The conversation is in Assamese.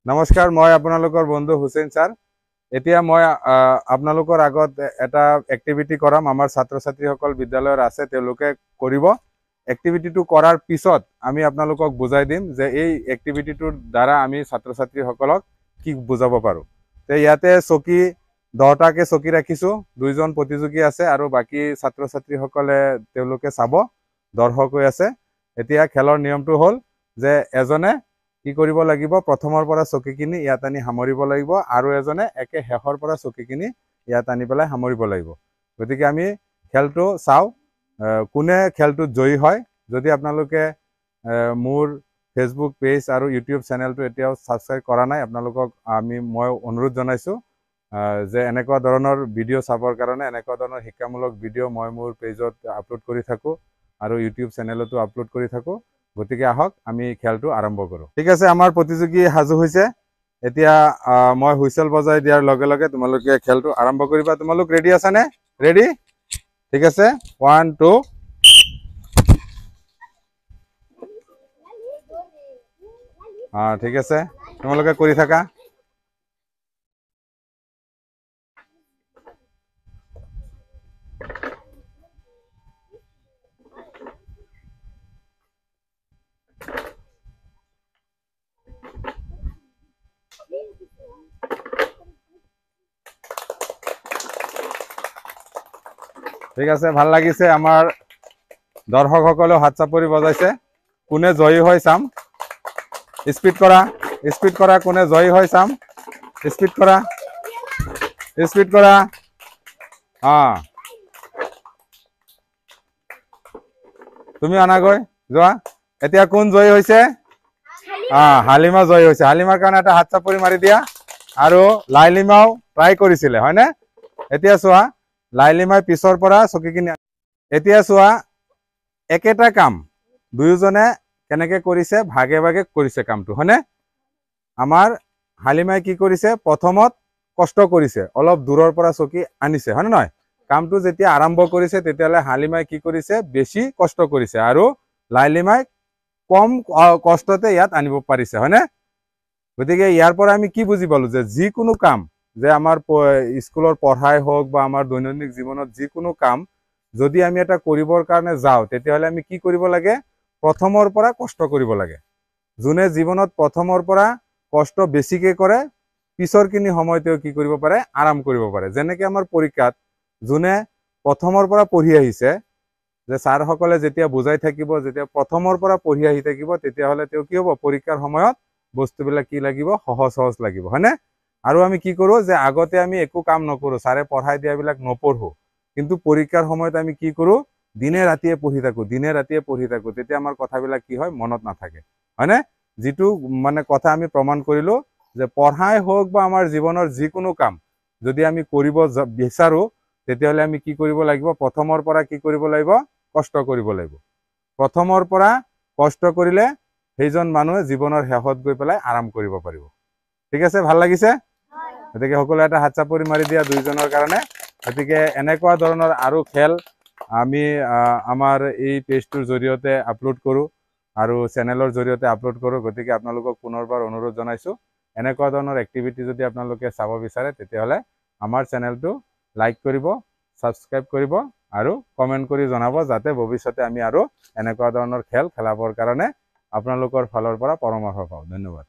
নমস্কাৰ, মই আপোনালোকৰ বন্ধু হুছেইন ছাৰ। এতিয়া মই আপোনালোকৰ আগত এটা এক্টিভিটি কৰাম। আমাৰ ছাত্ৰ ছাত্ৰীসকল বিদ্যালয়ৰ আছে, তেওঁলোকে কৰিব। এক্টিভিটিটো কৰাৰ পিছত আমি আপোনালোকক বুজাই দিম যে এই এক্টিভিটিটোৰ দ্বাৰা আমি ছাত্ৰ ছাত্ৰীসকলক কি বুজাব পাৰোঁ। তে ইয়াতে চকী 10টাকে চকী ৰাখিছোঁ, 2জন প্ৰতিযোগী আছে আৰু বাকী ছাত্ৰ ছাত্ৰীসকলে তেওঁলোকে চাব, দৰ্শক হৈ আছে। এতিয়া খেলৰ নিয়মটো হ'ল যে এজনে কি কৰিব লাগিব, প্ৰথমৰ পৰা চকীখিনি ইয়াত আনি সামৰিব লাগিব আৰু এজনে একে শেষৰ পৰা চকীখিনি ইয়াত আনি পেলাই সামৰিব লাগিব। গতিকে আমি খেলটো চাওঁ, কোনে খেলটোত জয়ী হয়। যদি আপোনালোকে মোৰ ফেচবুক পেজ আৰু ইউটিউব চেনেলটো এতিয়াও ছাবস্ক্ৰাইব কৰা নাই, আপোনালোকক মই অনুৰোধ জনাইছোঁ যে এনেকুৱা ধৰণৰ ভিডিঅ' চাবৰ কাৰণে, এনেকুৱা ধৰণৰ শিক্ষামূলক ভিডিঅ' মই মোৰ পেজত আপলোড কৰি থাকোঁ আৰু ইউটিউব চেনেলতো আপলোড কৰি থাকোঁ। গতিকে আহক আমি খেলটো আৰম্ভ কৰোঁ। ঠিক আছে, আমাৰ প্ৰতিযোগী সাজু হৈছে। এতিয়া মই হুইচেল বজাই দিয়াৰ লগে লগে তোমালোকে খেলটো আৰম্ভ কৰিবা। তোমালোক ৰেডি আছানে? ৰেডি? ঠিক আছে, 1 2। ঠিক আছে, তোমালোকে কৰি থাকা। ঠিক আছে, ভাল লাগিছে। আমাৰ দৰ্শকসকলেও হাত চাপৰি বজাইছে। কোনে জয়ী হয় চাম। স্পীড কৰা, স্পীড কৰা, কোনে জয়ী হয় চাম। স্পীড কৰা, স্পীড কৰা। তুমি অনাগৈ যোৱা। এতিয়া কোন জয়ী হৈছে? হালিমা জয়ী হৈছে। হালিমাৰ কাৰণে এটা হাত চাপৰি মাৰি দিয়া। আৰু লাইলিমাও ট্ৰাই কৰিছিলে, হয়নে? এতিয়া চোৱা, লাইলিমাই পিছৰ পৰা চকীখিনি, এতিয়া চোৱা একেটা কাম দুয়োজনে কেনেকে কৰিছে, ভাগে ভাগে কৰিছে কামটো, হয়নে? আমাৰ হালিমাই কি কৰিছে, প্ৰথমত কষ্ট কৰিছে, অলপ দূৰৰ পৰা চকী আনিছে, হয়নে নহয়? কামটো যেতিয়া আৰম্ভ কৰিছে তেতিয়াহ'লে হালিমাই কি কৰিছে, বেছি কষ্ট কৰিছে আৰু লাইলিমাই কম কষ্টতে ইয়াত আনিব পাৰিছে, হয়নে? গতিকে ইয়াৰ পৰা আমি কি বুজি পালো যে যিকোনো কাম, যে আমাৰ স্কুলৰ পঢ়াই হওক বা আমাৰ দৈনন্দিন জীৱনত যিকোনো কাম যদি আমি এটা কৰিবৰ কাৰণে যাওঁ, তেতিয়াহ'লে আমি কি কৰিব লাগে, প্ৰথমৰ পৰা কষ্ট কৰিব লাগে। যোনে জীৱনত প্ৰথমৰ পৰা কষ্ট বেছিকে কৰে, পিছৰখিনি সময় তেওঁ কি কৰিব পাৰে, আৰাম কৰিব পাৰে। যেনেকে আমাৰ পৰীক্ষাত যোনে প্ৰথমৰ পৰা পঢ়ি আহিছে, যে ছাৰসকলে যেতিয়া বুজাই থাকিব, যেতিয়া প্ৰথমৰ পৰা পঢ়ি আহি থাকিব, তেতিয়াহ'লে তেওঁ কি হ'ব, পৰীক্ষাৰ সময়ত বস্তুবিলাক কি লাগিব, সহজ সহজ লাগিব, হয়নে? আৰু আমি কি কৰোঁ যে আগতে আমি একো কাম নকৰোঁ, ছাৰে পঢ়াই দিয়াবিলাক নপঢ়োঁ, কিন্তু পৰীক্ষাৰ সময়ত আমি কি কৰোঁ, দিনে ৰাতিয়ে পঢ়ি থাকোঁ, দিনে ৰাতিয়ে পঢ়ি থাকোঁ। তেতিয়া আমাৰ কথাবিলাক কি হয়, মনত নাথাকে, হয়নে? যিটো মানে কথা আমি প্ৰমাণ কৰিলোঁ যে পঢ়াই হওক বা আমাৰ জীৱনৰ যিকোনো কাম যদি আমি কৰিব বিচাৰোঁ, তেতিয়াহ'লে আমি কি কৰিব লাগিব, প্ৰথমৰ পৰা কি কৰিব লাগিব, কষ্ট কৰিব লাগিব। প্ৰথমৰ পৰা কষ্ট কৰিলে সেইজন মানুহে জীৱনৰ শেষত গৈ পেলাই আৰাম কৰিব পাৰিব। ঠিক আছে, ভাল লাগিছে? গতিকে সকলোৱে এটা হাত চাপৰি মাৰি দিয়া দুইজনৰ কাৰণে। গতিকে এনেকুৱা ধৰণৰ আৰু খেল আমি আমাৰ এই পেজটোৰ জৰিয়তে আপলোড কৰোঁ আৰু চেনেলৰ জৰিয়তে আপলোড কৰোঁ। গতিকে আপোনালোকক পুনৰবাৰ অনুৰোধ জনাইছোঁ, এনেকুৱা ধৰণৰ এক্টিভিটি যদি আপোনালোকে চাব বিচাৰে, তেতিয়াহ'লে আমাৰ চেনেলটো লাইক কৰিব, ছাবস্ক্ৰাইব কৰিব আৰু কমেণ্ট কৰি জনাব, যাতে ভৱিষ্যতে আমি আৰু এনেকুৱা ধৰণৰ খেল খেলাবৰ কাৰণে আপোনালোকৰ ফালৰ পৰা পৰামৰ্শ পাওঁ। ধন্যবাদ।